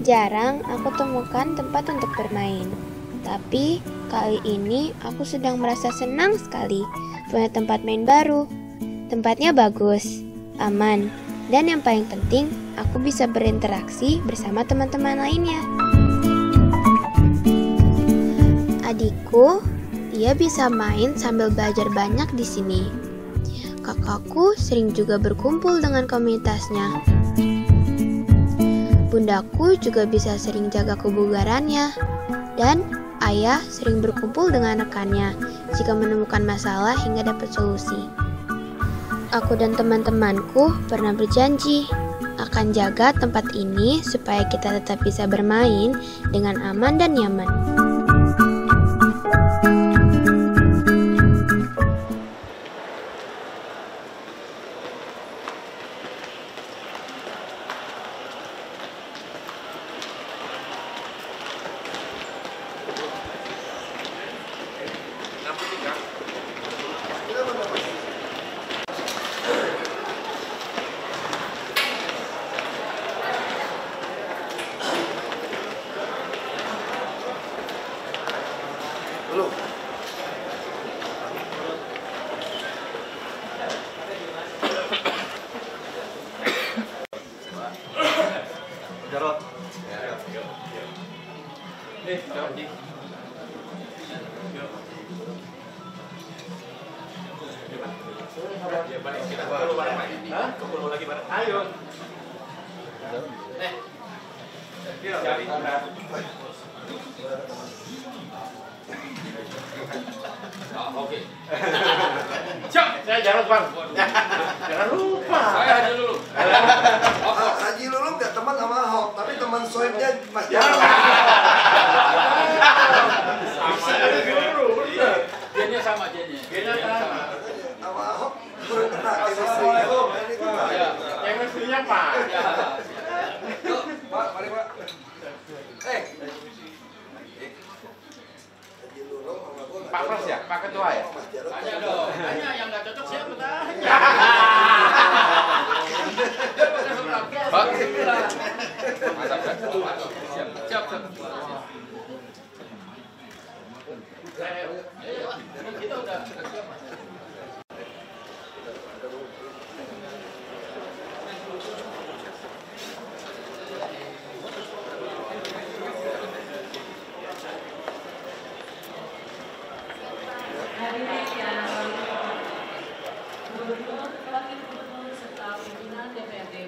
Jarang aku temukan tempat untuk bermain. Tapi kali ini aku sedang merasa senang sekali punya tempat main baru. Tempatnya bagus, aman, dan yang paling penting aku bisa berinteraksi bersama teman-teman lainnya. Adikku, dia bisa main sambil belajar banyak di sini. Kakakku sering juga berkumpul dengan komunitasnya. Bundaku juga bisa sering jaga kebugarannya, dan ayah sering berkumpul dengan rekannya jika menemukan masalah hingga dapat solusi. Aku dan teman-temanku pernah berjanji akan jaga tempat ini supaya kita tetap bisa bermain dengan aman dan nyaman. Jarot. Ayo. Oke. Cok, saya Jarot, Bang. Jangan lupa. Saya Haji Lulung. Haji Lulung nggak teman sama Ahok, tapi teman soibnya Mas Jarot. Gennya sama, gennya. Gennya sama. Sama Ahok kurang kena chemistry-nya. Chemistry-nya Pak. Yuk, Pak, mari Pak. Haji Lulung sama gua nggak Pak Pres ya? Pak Ketua ya? Mas Jarot. Tanya dong. Tanya yang nggak cocok siapa tanya? Pak. Mantap kan? Siap, siap, siap. Kita udah siap.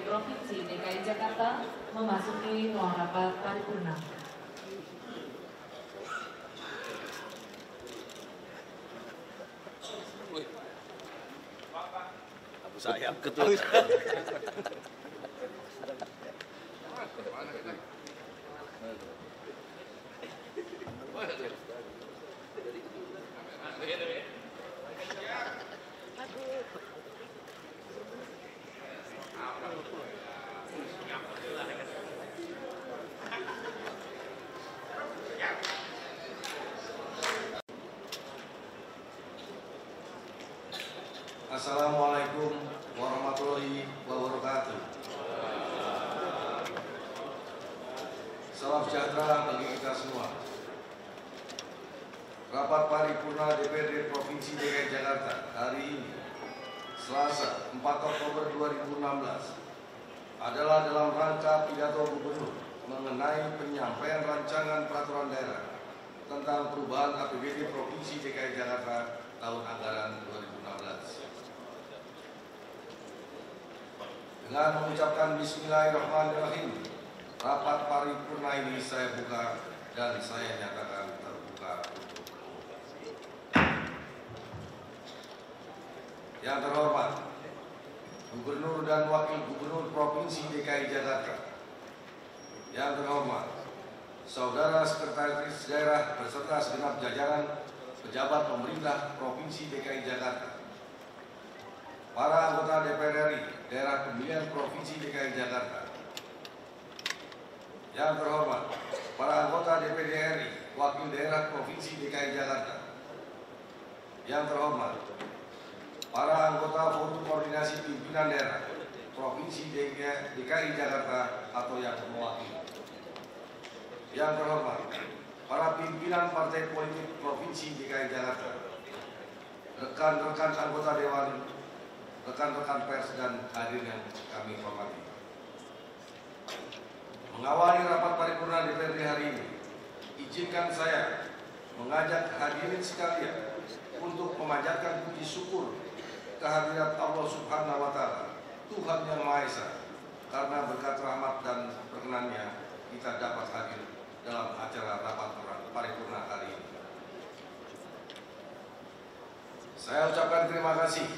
Provinsi DKI Jakarta memasuki ruang rapat paripurna. Abu Sayyaf ketua. Assalamualaikum warahmatullahi wabarakatuh. Salam sejahtera bagi kita semua. Rapat paripurna DPRD Provinsi DKI Jakarta hari ini, Selasa 4 Oktober 2016, adalah dalam rangka pidato Gubernur mengenai penyampaian rancangan peraturan daerah tentang perubahan APBD Provinsi DKI Jakarta tahun anggaran 2016. Dengan mengucapkan Bismillahirrahmanirrahim, rapat paripurna ini saya buka dan saya nyatakan terbuka untuk umum. Yang terhormat Gubernur dan Wakil Gubernur Provinsi DKI Jakarta. Yang terhormat Saudara Sekretaris Daerah beserta segenap jajaran pejabat pemerintah Provinsi DKI Jakarta. Para anggota DPR RI Daerah Pemilihan Provinsi DKI Jakarta. Yang terhormat para anggota DPD RI Wakil Daerah Provinsi DKI Jakarta. Yang terhormat pimpinan daerah Provinsi DKI Jakarta atau yang mewakili. Yang terhormat, para pimpinan partai politik Provinsi DKI Jakarta, rekan-rekan anggota Dewan, rekan-rekan pers dan hadirin yang kami hormati. Mengawali rapat paripurna DPRD hari ini, izinkan saya mengajak hadirin sekalian untuk memanjatkan puji syukur kehadirat Allah Subhanahu wa Ta'ala, Tuhan Yang Maha Esa, karena berkat rahmat dan perkenannya kita dapat hadir dalam acara rapat paripurna hari ini. Saya ucapkan terima kasih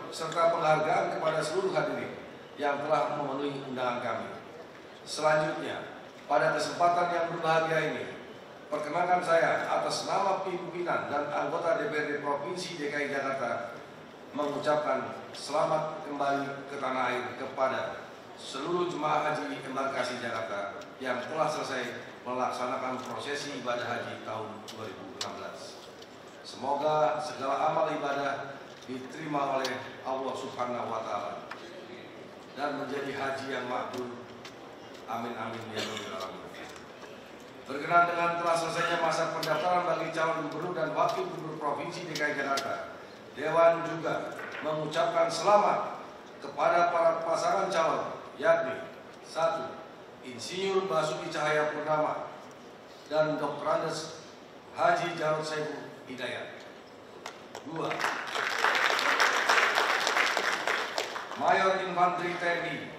serta penghargaan kepada seluruh hadirin yang telah memenuhi undangan kami. Selanjutnya, pada kesempatan yang berbahagia ini, perkenankan saya atas nama pimpinan dan anggota DPRD Provinsi DKI Jakarta mengucapkan selamat kembali ke tanah air kepada seluruh jemaah haji embarkasi Jakarta yang telah selesai melaksanakan prosesi ibadah haji tahun 2016. Semoga segala amal ibadah diterima oleh Allah Subhanahu wa Ta'ala dan menjadi haji yang makbul. Amin amin ya rabbal alamin. Berkenaan dengan telah selesainya masa pendaftaran bagi calon gubernur dan wakil gubernur Provinsi DKI Jakarta, Dewan juga mengucapkan selamat kepada para pasangan calon, yakni 1. Insinyur Basuki Cahayapurnama dan Dr. Andes Haji Jarod Saiful Hidayat. 2. Mayor Infanteri TNI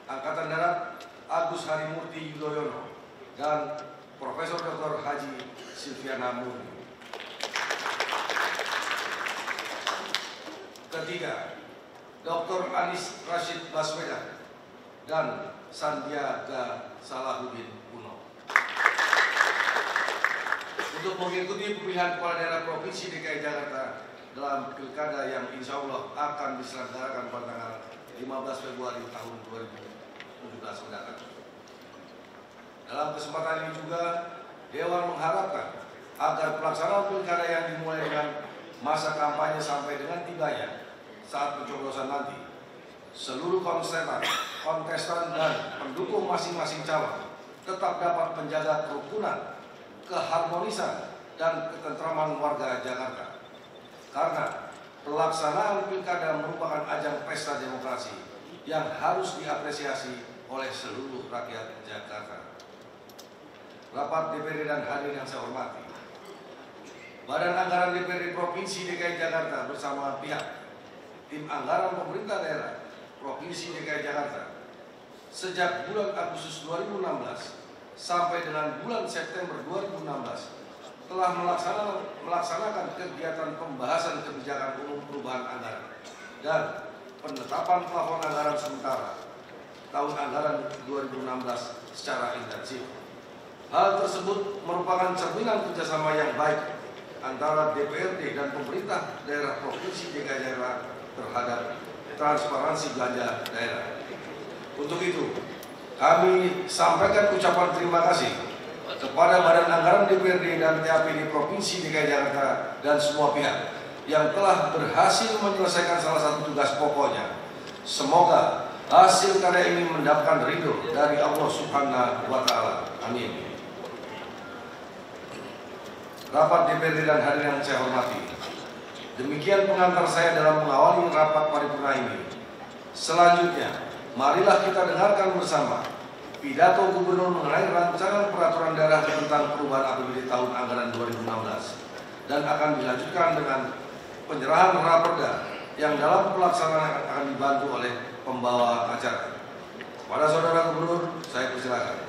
Angkatan Darat Agus Harimurti Yudhoyono dan Profesor Dr. Haji Silviana Murni. 3. Dr. Anies Rashid Baswedan dan Sandiaga Salahuddin Uno. Untuk mengikuti pemilihan kepala daerah Provinsi DKI Jakarta dalam pilkada yang insya Allah akan diselenggarakan pada tanggal 15 Februari tahun 2017 mendatang. Dalam kesempatan ini juga, Dewan mengharapkan agar pelaksanaan pilkada yang dimulai dengan masa kampanye sampai dengan tibanya saat pencoblosan nanti, seluruh kontestan dan pendukung masing-masing calon tetap dapat menjaga kerukunan, keharmonisan, dan ketentraman warga Jakarta. Karena pelaksanaan pilkada merupakan ajang pesta demokrasi yang harus diapresiasi oleh seluruh rakyat Jakarta. Rapat DPRD dan hadirin yang saya hormati, Badan Anggaran DPRD Provinsi DKI Jakarta bersama pihak Tim Anggaran Pemerintah Daerah Provinsi DKI Jakarta sejak bulan Agustus 2016 sampai dengan bulan September 2016 telah melaksanakan kegiatan pembahasan kebijakan umum perubahan anggaran dan penetapan plafon anggaran sementara tahun anggaran 2016 secara intensif. Hal tersebut merupakan cerminan kerjasama yang baik antara DPRD dan pemerintah daerah Provinsi DKI Jakarta terhadap transparansi belanja daerah. Untuk itu, kami sampaikan ucapan terima kasih kepada Badan Anggaran DPRD dan TAPD Provinsi DKI Jakarta dan semua pihak yang telah berhasil menyelesaikan salah satu tugas pokoknya. Semoga hasil karya ini mendapatkan ridho dari Allah Subhanahu wa Ta'ala. Amin. Rapat DPRD dan hadirin yang saya hormati, demikian pengantar saya dalam mengawali rapat paripurna ini. Selanjutnya, marilah kita dengarkan bersama pidato Gubernur mengenai rancangan peraturan daerah tentang perubahan APBD tahun anggaran 2016 dan akan dilanjutkan dengan penyerahan raperda yang dalam pelaksanaan akan dibantu oleh pembawa acara. Pada Saudara Gubernur, saya persilakan.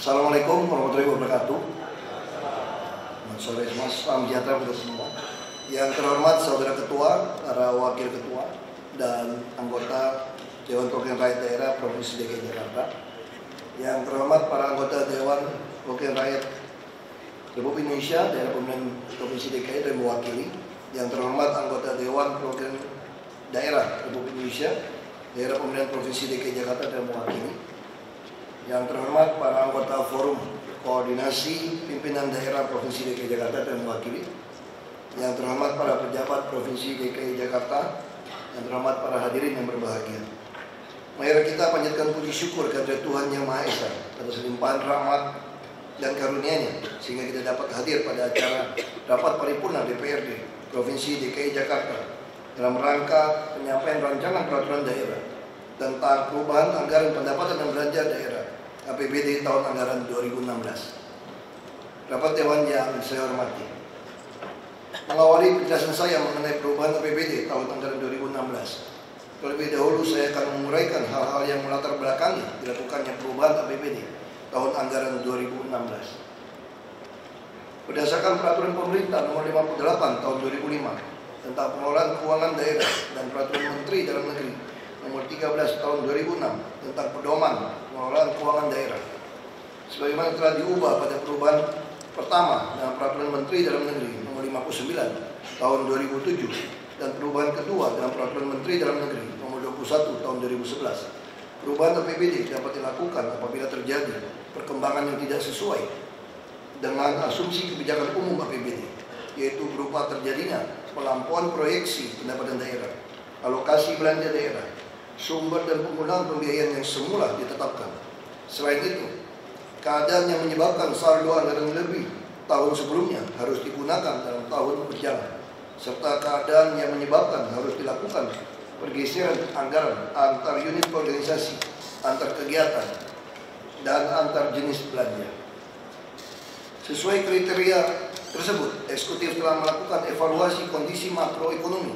Assalamualaikum warahmatullahi wabarakatuh. Selamat sore semua, salam sejahtera untuk semua. Yang terhormat Saudara Ketua, para Wakil Ketua, dan anggota Dewan Perwakilan Rakyat Daerah Provinsi DKI Jakarta. Yang terhormat para anggota Dewan Perwakilan Rakyat Republik Indonesia Daerah Pemilihan Provinsi DKI dan mewakili. Yang terhormat anggota Dewan Perwakilan Daerah Republik Indonesia, Daerah Pemilihan Provinsi DKI Jakarta dan mewakili. Yang terhormat para anggota Forum Koordinasi Pimpinan Daerah Provinsi DKI Jakarta dan mewakili. Yang terhormat para pejabat Provinsi DKI Jakarta, yang terhormat para hadirin yang berbahagia. Mari kita panjatkan puji syukur kepada Tuhan Yang Maha Esa atas limpahan rahmat dan karunia-Nya sehingga kita dapat hadir pada acara rapat paripurna DPRD Provinsi DKI Jakarta dalam rangka penyampaian rancangan peraturan daerah tentang perubahan anggaran pendapatan dan belanja daerah APBD tahun anggaran 2016. Rapat Dewan yang saya hormati, mengawali penjelasan saya mengenai perubahan APBD tahun anggaran 2016. Terlebih dahulu saya akan menguraikan hal-hal yang melatar belakangi dilakukannya perubahan APBD tahun anggaran 2016. Berdasarkan peraturan pemerintah nomor 58 tahun 2005 tentang pengelolaan keuangan daerah dan peraturan Menteri Dalam Negeri nomor 13 tahun 2006 tentang pedoman pengelolaan keuangan daerah, sebagaimana telah diubah pada perubahan pertama dengan peraturan Menteri Dalam Negeri nomor 59 tahun 2007 dan perubahan kedua dengan peraturan Menteri Dalam Negeri nomor 21 tahun 2011. Perubahan APBD dapat dilakukan apabila terjadi perkembangan yang tidak sesuai dengan asumsi kebijakan umum APBD, yaitu berupa terjadinya pelampauan proyeksi pendapatan daerah, alokasi belanja daerah, sumber dan penggunaan pembiayaan yang semula ditetapkan. Selain itu, keadaan yang menyebabkan saldo anggaran lebih tahun sebelumnya harus digunakan dalam tahun berjalan, serta keadaan yang menyebabkan harus dilakukan pergeseran anggaran antar unit organisasi, antar kegiatan, dan antar jenis belanja. Sesuai kriteria tersebut, eksekutif telah melakukan evaluasi kondisi makroekonomi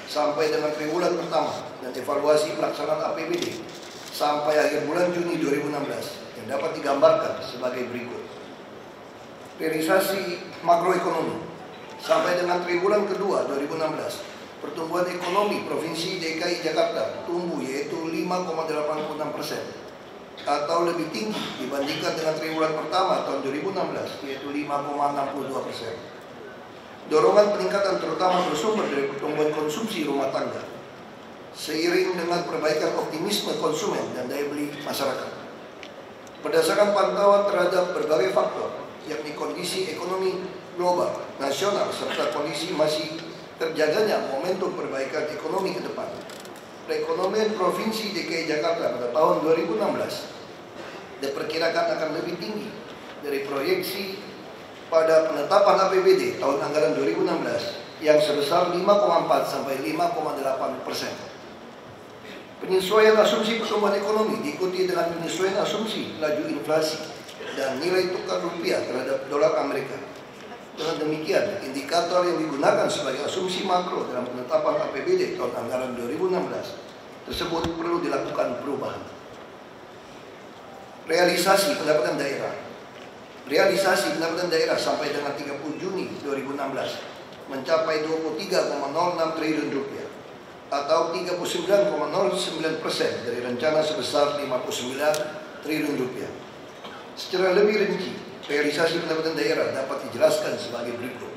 sampai dengan triwulan pertama dan evaluasi pelaksanaan APBD sampai akhir bulan Juni 2016 yang dapat digambarkan sebagai berikut. Realisasi makroekonomi sampai dengan triwulan kedua 2016, pertumbuhan ekonomi Provinsi DKI Jakarta tumbuh yaitu 5,86%. Atau lebih tinggi dibandingkan dengan triwulan pertama tahun 2016, yaitu 5,62%. Dorongan peningkatan terutama bersumber dari pertumbuhan konsumsi rumah tangga, seiring dengan perbaikan optimisme konsumen dan daya beli masyarakat. Berdasarkan pantauan terhadap berbagai faktor, yakni kondisi ekonomi global, nasional, serta kondisi masih terjaganya momentum perbaikan ekonomi ke depan, perekonomian Provinsi DKI Jakarta pada tahun 2016 diperkirakan akan lebih tinggi dari proyeksi pada penetapan APBD tahun anggaran 2016 yang sebesar 5,4 sampai 5,8%. Penyesuaian asumsi pertumbuhan ekonomi diikuti dengan penyesuaian asumsi laju inflasi dan nilai tukar rupiah terhadap dolar Amerika. Dengan demikian, indikator yang digunakan sebagai asumsi makro dalam penetapan APBD tahun anggaran 2016 tersebut perlu dilakukan perubahan. Realisasi pendapatan daerah. Realisasi pendapatan daerah sampai dengan 30 Juni 2016 mencapai 23,06 triliun rupiah atau 39,09% dari rencana sebesar 59 triliun rupiah. Secara lebih rinci, realisasi pendapatan daerah dapat dijelaskan sebagai berikut.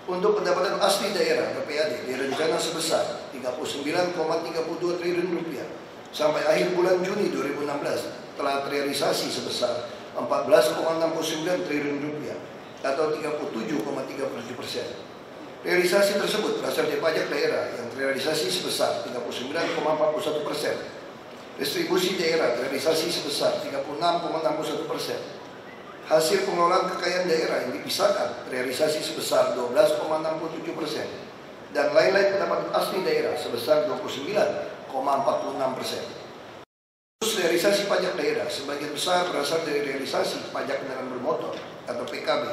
Untuk pendapatan asli daerah atau PAD direncana sebesar 39,32 triliun rupiah sampai akhir bulan Juni 2016 telah terrealisasi sebesar 14,69 triliun rupiah atau 37,37%. Realisasi tersebut berasal dari pajak daerah yang terrealisasi sebesar 39,41%. Distribusi daerah terrealisasi sebesar 36,61%. Hasil pengelolaan kekayaan daerah yang dipisahkan realisasi sebesar 12,67%. Dan lain-lain pendapatan asli daerah sebesar 29,46%. Realisasi pajak daerah sebagian besar berasal dari realisasi pajak kendaraan bermotor atau PKB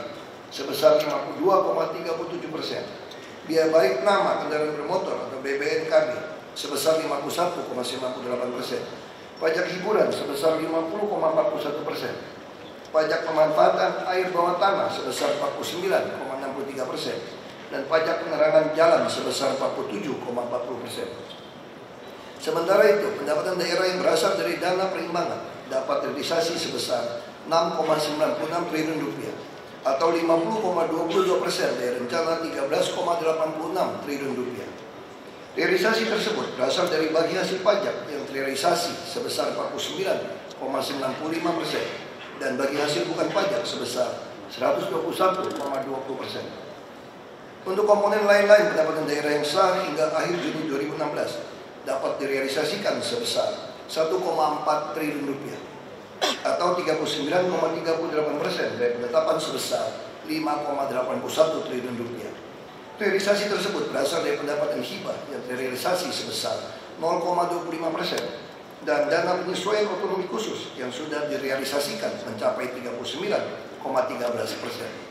sebesar 52,37%. Biaya balik nama kendaraan bermotor atau BBNKB sebesar 51,98%. Pajak hiburan sebesar 50,41%. Pajak pemanfaatan air bawah tanah sebesar 49,63%. Dan pajak penerangan jalan sebesar 47,40%. Sementara itu, pendapatan daerah yang berasal dari dana perimbangan dapat realisasi sebesar 6,96 triliun rupiah atau 50,22% dari rencana 13,86 triliun rupiah. Realisasi tersebut berasal dari bagi hasil pajak yang terrealisasi sebesar 49,95% dan bagi hasil bukan pajak sebesar 121,20%. Untuk komponen lain-lain pendapatan daerah yang sah hingga akhir Juni 2016 dapat direalisasikan sebesar 1,4 triliun rupiah atau 39,38% dari penetapan sebesar 5,81 triliun rupiah. Realisasi tersebut berasal dari pendapatan hibah yang terrealisasi sebesar 0,25% dan dana penyesuaian otonomi khusus yang sudah direalisasikan mencapai 39,13%.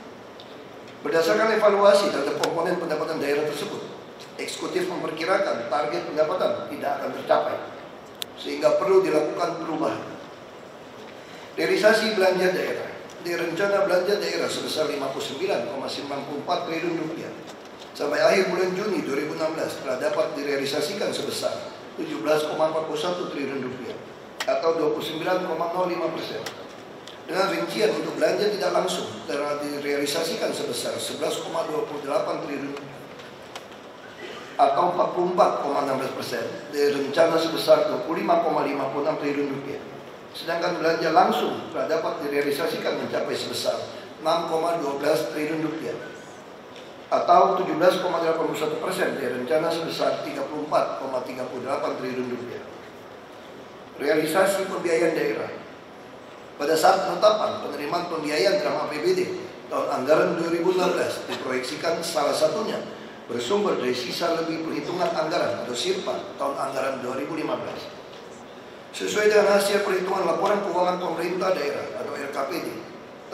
Berdasarkan evaluasi terhadap komponen pendapatan daerah tersebut, eksekutif memperkirakan target pendapatan tidak akan tercapai, sehingga perlu dilakukan perubahan. Realisasi belanja daerah di rencana belanja daerah sebesar 59,94 triliun rupiah sampai akhir bulan Juni 2016 telah dapat direalisasikan sebesar 17,41 triliun rupiah atau 29,05%. Dengan rincian untuk belanja tidak langsung telah direalisasikan sebesar 11,28 triliun atau 44,16% dari rencana sebesar 25,56 triliun rupiah. Sedangkan belanja langsung telah dapat direalisasikan mencapai sebesar 6,12 triliun rupiah atau 17,81% dari rencana sebesar 34,38 triliun rupiah. Realisasi pembiayaan daerah pada saat penetapan penerimaan pembiayaan dalam APBD tahun anggaran 2016 diproyeksikan salah satunya bersumber dari sisa lebih perhitungan anggaran atau SIRPA tahun anggaran 2015. Sesuai dengan hasil perhitungan laporan keuangan pemerintah daerah atau RKPD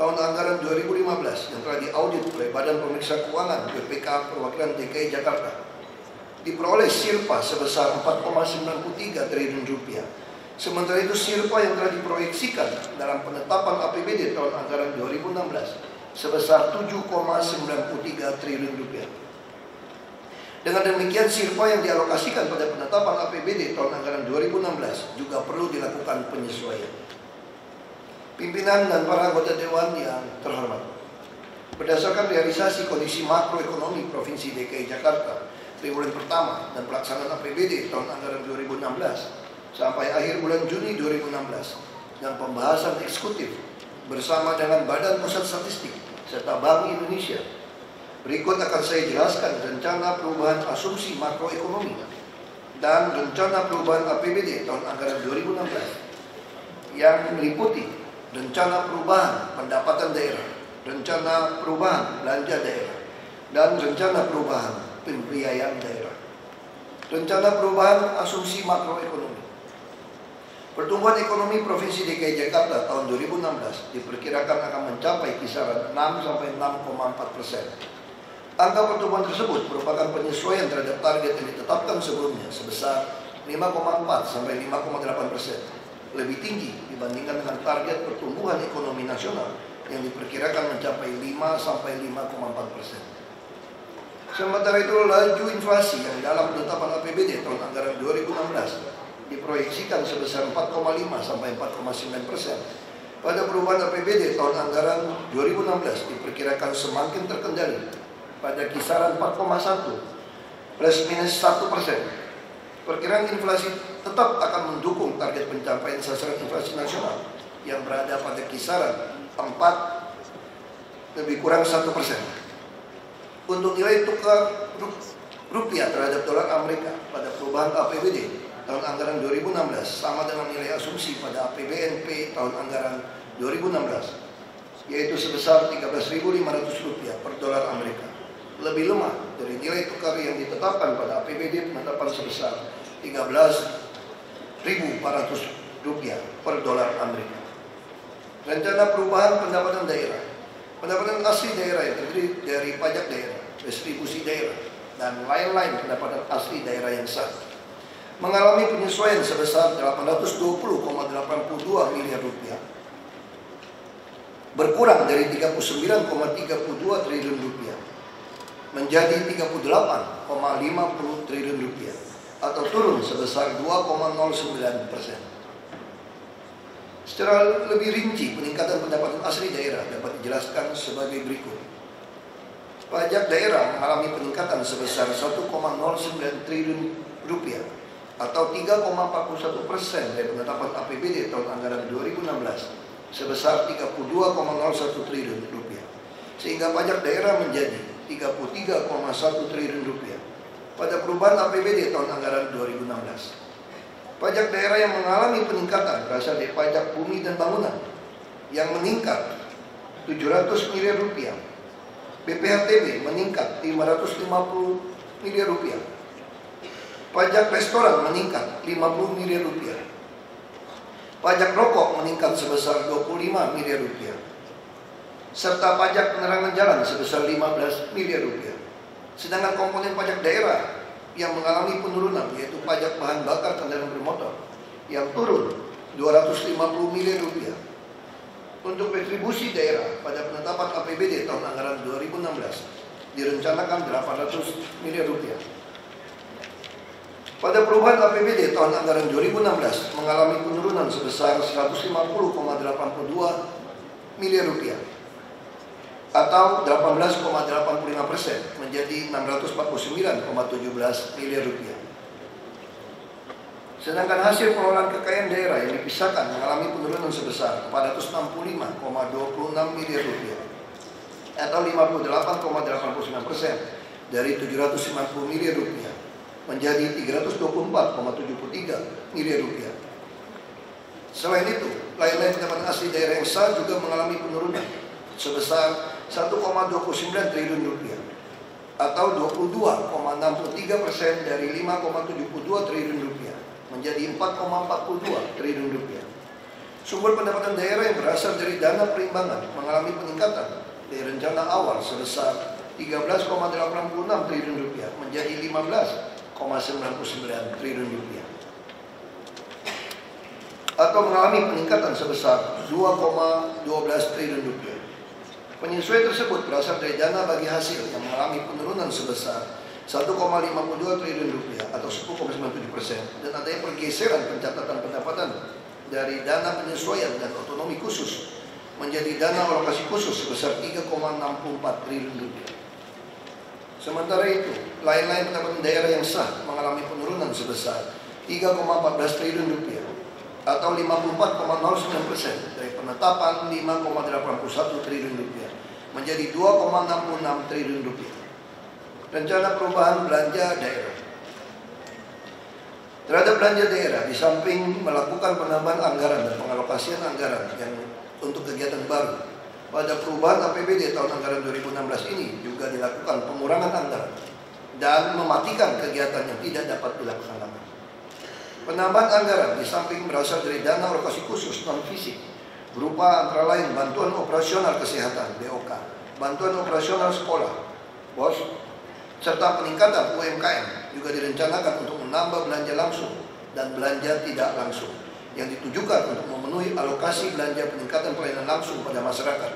tahun anggaran 2015 yang telah diaudit oleh Badan Pemeriksa Keuangan BPK Perwakilan DKI Jakarta, diperoleh SIRPA sebesar 4,93 triliun rupiah. Sementara itu SIRPA yang telah diproyeksikan dalam penetapan APBD tahun anggaran 2016 sebesar 7,93 triliun rupiah. Dengan demikian SIRPA yang dialokasikan pada penetapan APBD tahun anggaran 2016 juga perlu dilakukan penyesuaian. Pimpinan dan para anggota Dewan yang terhormat, berdasarkan realisasi kondisi makroekonomi Provinsi DKI Jakarta triwulan pertama dan pelaksanaan APBD tahun anggaran 2016 sampai akhir bulan Juni 2016 dan pembahasan eksekutif bersama dengan Badan Pusat Statistik serta Bank Indonesia, berikut akan saya jelaskan rencana perubahan asumsi makroekonomi dan rencana perubahan APBD tahun anggaran 2016 yang meliputi rencana perubahan pendapatan daerah, rencana perubahan belanja daerah, dan rencana perubahan pembiayaan daerah. Rencana perubahan asumsi makroekonomi. Pertumbuhan ekonomi Provinsi DKI Jakarta tahun 2016 diperkirakan akan mencapai kisaran 6-6,4%. Angka pertumbuhan tersebut merupakan penyesuaian terhadap target yang ditetapkan sebelumnya sebesar 5,4-5,8%, lebih tinggi dibandingkan dengan target pertumbuhan ekonomi nasional yang diperkirakan mencapai 5-5,4%. Sementara itu, laju inflasi yang dalam penetapan APBD tahun anggaran 2016 diproyeksikan sebesar 4,5-4,9%. Pada perubahan APBD tahun anggaran 2016 diperkirakan semakin terkendali pada kisaran 4,1 plus minus 1%. Perkiraan inflasi tetap akan mendukung target pencapaian sasaran inflasi nasional yang berada pada kisaran 4 lebih kurang 1%. Untuk nilai tukar rupiah terhadap dolar Amerika pada perubahan APBD tahun anggaran 2016 sama dengan nilai asumsi pada APBNP tahun anggaran 2016, yaitu sebesar Rp13.500 per dolar Amerika, lebih lemah dari nilai tukar yang ditetapkan pada APBD penetapan sebesar Rp13.400 per dolar Amerika. Rencana perubahan pendapatan daerah. Pendapatan asli daerah yang terdiri dari pajak daerah, distribusi daerah, dan lain-lain pendapatan asli daerah yang sah mengalami penyesuaian sebesar 820,82 miliar rupiah, berkurang dari 39,32 triliun rupiah menjadi 38,50 triliun rupiah atau turun sebesar 2,09%. Secara lebih rinci, peningkatan pendapatan asli daerah dapat dijelaskan sebagai berikut. Pajak daerah mengalami peningkatan sebesar 1,09 triliun rupiah atau 3,41% dari penetapan APBD tahun anggaran 2016 sebesar 32,01 triliun rupiah, sehingga pajak daerah menjadi 33,1 triliun rupiah pada perubahan APBD tahun anggaran 2016. Pajak daerah yang mengalami peningkatan berasal dari pajak bumi dan bangunan yang meningkat 700 miliar rupiah, BPHTB meningkat 550 miliar rupiah, pajak restoran meningkat 50 miliar rupiah, pajak rokok meningkat sebesar 25 miliar rupiah, serta pajak penerangan jalan sebesar 15 miliar rupiah. Sedangkan komponen pajak daerah yang mengalami penurunan yaitu pajak bahan bakar kendaraan bermotor yang turun 250 miliar rupiah. Untuk retribusi daerah pada penetapan APBD tahun anggaran 2016 direncanakan 800 miliar rupiah. Pada perubahan APBD tahun anggaran 2016 mengalami penurunan sebesar 150,82 miliar rupiah atau 18,85% menjadi 649,17 miliar rupiah. Sedangkan hasil pengelolaan kekayaan daerah yang dipisahkan mengalami penurunan sebesar 465,26 miliar rupiah atau 58,89% dari 750 miliar rupiah menjadi 324,73 miliar rupiah. Selain itu, lain-lain pendapatan asli daerah yang sah juga mengalami penurunan sebesar 1,29 triliun rupiah atau 22,63% dari 5,72 triliun rupiah menjadi 4,42 triliun rupiah. Sumber pendapatan daerah yang berasal dari dana perimbangan mengalami peningkatan dari rencana awal sebesar 13,86 triliun rupiah menjadi 15,99 triliun rupiah atau mengalami peningkatan sebesar 2,12 triliun rupiah. Penyesuaian tersebut berasal dari dana bagi hasil yang mengalami penurunan sebesar 1,52 triliun rupiah atau 10,97% dan adanya pergeseran pencatatan pendapatan dari dana penyesuaian dan otonomi khusus menjadi dana alokasi khusus sebesar 3,64 triliun rupiah. Sementara itu, lain-lain pendapatan daerah yang sah mengalami penurunan sebesar 3,14 triliun rupiah atau 54,09% dari penetapan 5,81 triliun rupiah menjadi 2,66 triliun rupiah. Rencana perubahan belanja daerah. Terhadap belanja daerah, di samping melakukan penambahan anggaran dan pengalokasian anggaran yang untuk kegiatan baru, pada perubahan APBD tahun anggaran 2016 ini juga dilakukan pengurangan anggaran dan mematikan kegiatan yang tidak dapat dilaksanakan. Penambahan anggaran di samping berasal dari dana alokasi khusus non-fisik berupa antara lain bantuan operasional kesehatan (BOK), bantuan operasional sekolah (BOS), serta peningkatan UMKM juga direncanakan untuk menambah belanja langsung dan belanja tidak langsung yang ditujukan untuk memenuhi alokasi belanja peningkatan pelayanan langsung pada masyarakat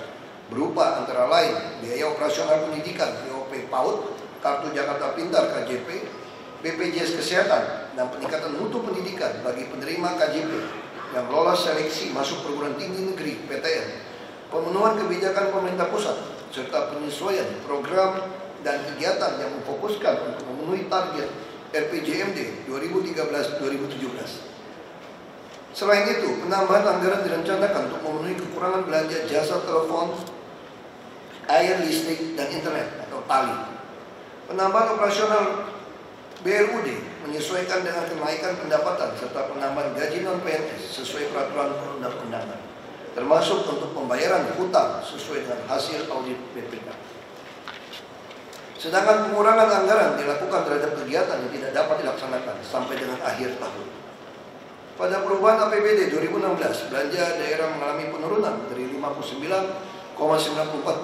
berupa antara lain biaya operasional pendidikan BOP PAUD, Kartu Jakarta Pintar KJP, BPJS Kesehatan, dan peningkatan mutu pendidikan bagi penerima KJP yang lolos seleksi masuk perguruan tinggi negeri PTN, pemenuhan kebijakan pemerintah pusat, serta penyesuaian program dan kegiatan yang memfokuskan untuk memenuhi target RPJMD 2013-2017. Selain itu, penambahan anggaran direncanakan untuk memenuhi kekurangan belanja jasa telepon, air, listrik, dan internet atau TALI. Penambahan operasional BLUD menyesuaikan dengan kenaikan pendapatan serta penambahan gaji non-PNS sesuai peraturan perundang-undangan, termasuk untuk pembayaran hutang sesuai dengan hasil audit BPK. Sedangkan pengurangan anggaran dilakukan terhadap kegiatan yang tidak dapat dilaksanakan sampai dengan akhir tahun. Pada perubahan APBD 2016, belanja daerah mengalami penurunan dari 59,94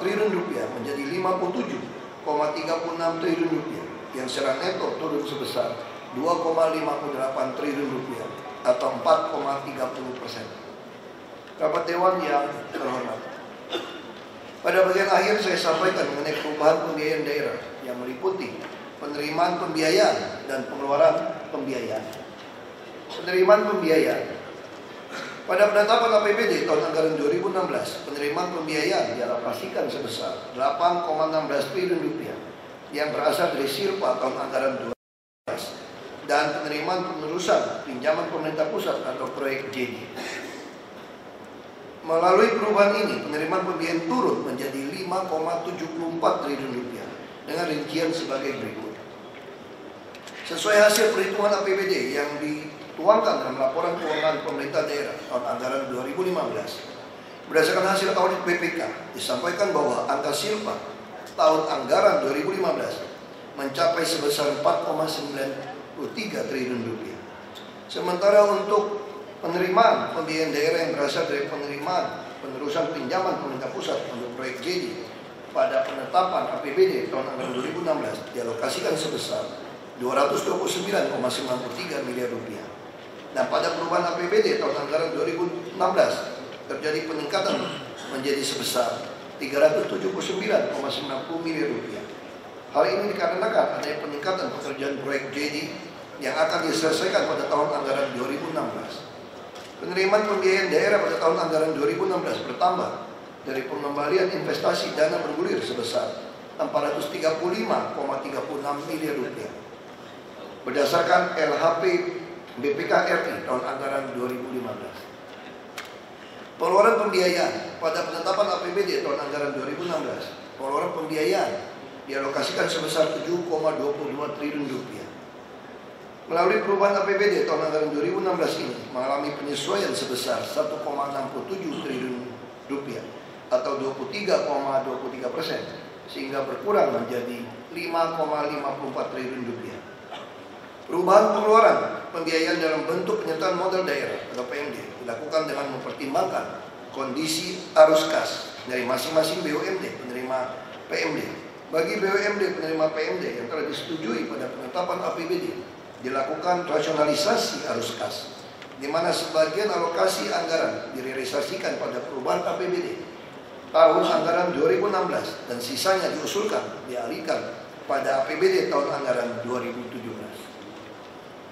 triliun rupiah menjadi 57,36 triliun rupiah, yang secara neto turun sebesar 2,58 triliun rupiah atau 4,30%. Rapat Dewan yang terhormat, pada bagian akhir saya sampaikan mengenai perubahan pembiayaan daerah yang meliputi penerimaan pembiayaan dan pengeluaran pembiayaan. Penerimaan pembiayaan. Pada penetapan APBD tahun anggaran 2016, penerimaan pembiayaan dialokasikan sebesar 8,16 triliun rupiah yang berasal dari SIRPA tahun anggaran 2016 dan penerimaan penerusan pinjaman pemerintah pusat atau proyek JD. Melalui perubahan ini, penerimaan pembiayaan turun menjadi 5,74 triliun rupiah dengan rincian sebagai berikut. Sesuai hasil perhitungan APBD yang dituangkan dalam laporan keuangan pemerintah daerah tahun anggaran 2015, berdasarkan hasil audit BPK, disampaikan bahwa angka SIRPA tahun anggaran 2015 mencapai sebesar 4,93 triliun rupiah. Sementara untuk penerimaan pembiayaan daerah yang berasal dari penerimaan penerusan pinjaman pemerintah pusat untuk proyek JD pada penetapan APBD tahun anggaran 2016 dialokasikan sebesar 229,93 miliar rupiah. Dan pada perubahan APBD tahun anggaran 2016 terjadi peningkatan menjadi sebesar 379,90 miliar rupiah. Hal ini dikarenakan adanya peningkatan pekerjaan proyek JD yang akan diselesaikan pada tahun anggaran 2016. Penerimaan pembiayaan daerah pada tahun anggaran 2016 bertambah dari pengembalian investasi dana bergulir sebesar 435,36 miliar rupiah. Berdasarkan LHP BPK RI tahun anggaran 2015. Pengeluaran pembiayaan pada penetapan APBD tahun anggaran 2016, pengeluaran pembiayaan dialokasikan sebesar 7,22 triliun rupiah. Melalui perubahan APBD tahun anggaran 2016 ini mengalami penyesuaian sebesar 1,67 triliun rupiah atau 23,23%, sehingga berkurang menjadi 5,54 triliun rupiah. Perubahan pengeluaran pembiayaan dalam bentuk penyertaan modal daerah atau PMD dilakukan dengan mempertimbangkan kondisi arus kas dari masing-masing BUMD penerima PMD. Bagi BUMD penerima PMD yang telah disetujui pada penetapan APBD, dilakukan rasionalisasi arus kas, di mana sebagian alokasi anggaran direalisasikan pada perubahan APBD tahun anggaran 2016 dan sisanya diusulkan dialihkan pada APBD tahun anggaran 2017.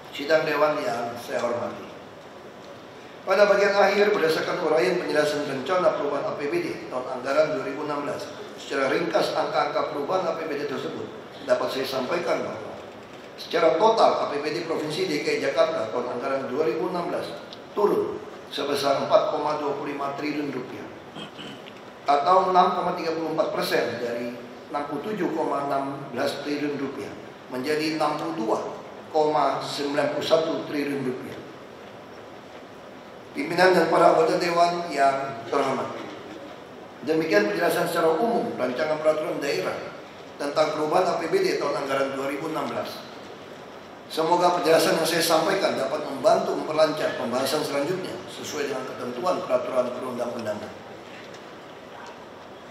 Sidang Dewan yang saya hormati, pada bagian akhir berdasarkan uraian penjelasan rencana perubahan APBD tahun anggaran 2016, secara ringkas angka-angka perubahan APBD tersebut dapat saya sampaikan bahwa secara total APBD Provinsi DKI Jakarta tahun anggaran 2016 turun sebesar 4,25 triliun rupiah atau 6,34% dari 67,16 triliun rupiah menjadi 62,91 triliun rupiah. Pimpinan dan para anggota Dewan yang terhormat, demikian penjelasan secara umum rancangan peraturan daerah tentang perubahan APBD tahun anggaran 2016. Semoga penjelasan yang saya sampaikan dapat membantu memperlancar pembahasan selanjutnya sesuai dengan ketentuan peraturan perundang-undangan.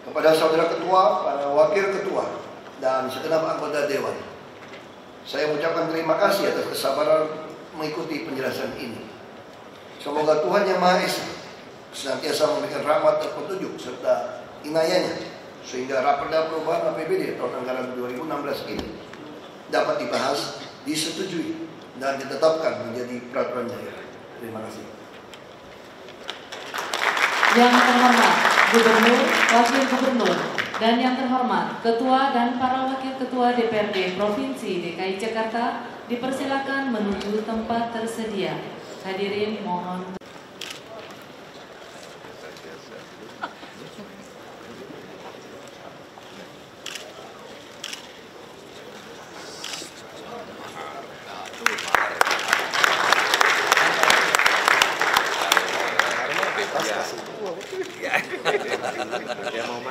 Kepada saudara ketua, para wakil ketua, dan segenap anggota Dewan, saya mengucapkan terima kasih atas kesabaran mengikuti penjelasan ini. Semoga Tuhan Yang Maha Esa senantiasa memberikan rahmat dan petunjuk serta inayahnya sehingga Raperda perubahan APBD tahun anggaran 2016 ini dapat dibahas, disetujui, dan ditetapkan menjadi peraturan daerah. Terima kasih. Yang terhormat Gubernur, Wakil Gubernur, dan yang terhormat Ketua dan para Wakil Ketua DPRD Provinsi DKI Jakarta dipersilakan menuju tempat tersedia. Hadirin mohon.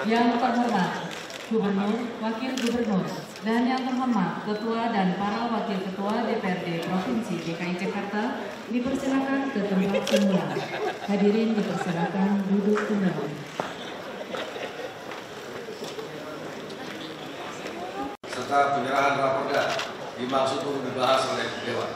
Yang terhormat Gubernur, Wakil Gubernur, dan yang terhormat Ketua dan para Wakil Ketua DPRD Provinsi DKI Jakarta dipersilakan ke tempat semula. Hadirin dipersilakan duduk kembali. Serta penyerahan raperda dimaksud untuk dibahas oleh Dewan.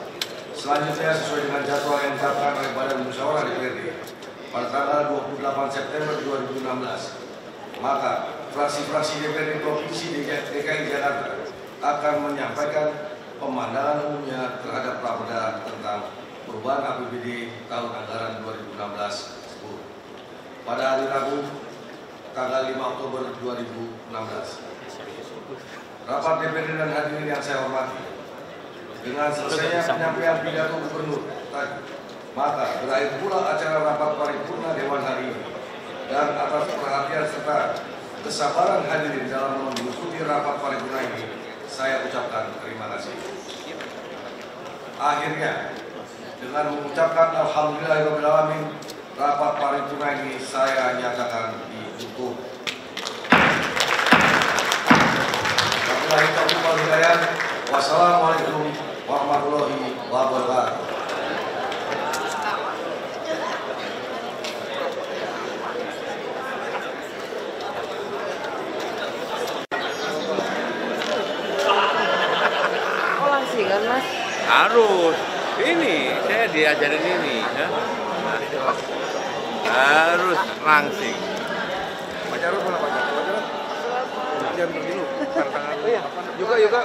Selanjutnya sesuai dengan jadwal yang ditetapkan oleh Badan Musyawarah DPRD pada tanggal 28 September 2016, maka fraksi-fraksi DPRD Provinsi DKI Jakarta akan menyampaikan pemandangan umumnya terhadap raperda tentang perubahan APBD tahun anggaran 2016 tersebut. Pada hari Rabu, tanggal 5 Oktober 2016. Rapat DPRD dan hadirin yang saya hormati, dengan selesainya penyampaian pidato gubernur tadi, maka berakhir pula acara rapat paripurna Dewan hari ini. Dan atas perhatian serta kesabaran hadirin dalam mengikuti rapat paripurna ini, saya ucapkan terima kasih. Akhirnya, dengan mengucapkan alhamdulillahirobbilalamin, rapat paripurna ini saya nyatakan ditutup. Wassalamualaikum warahmatullahi wabarakatuh. Kan Mas? Harus. Ini, saya diajarin ini. Ya. Harus langsing. Pacaran mana pacaran? Jangan berdilu. Oh iya. Juga.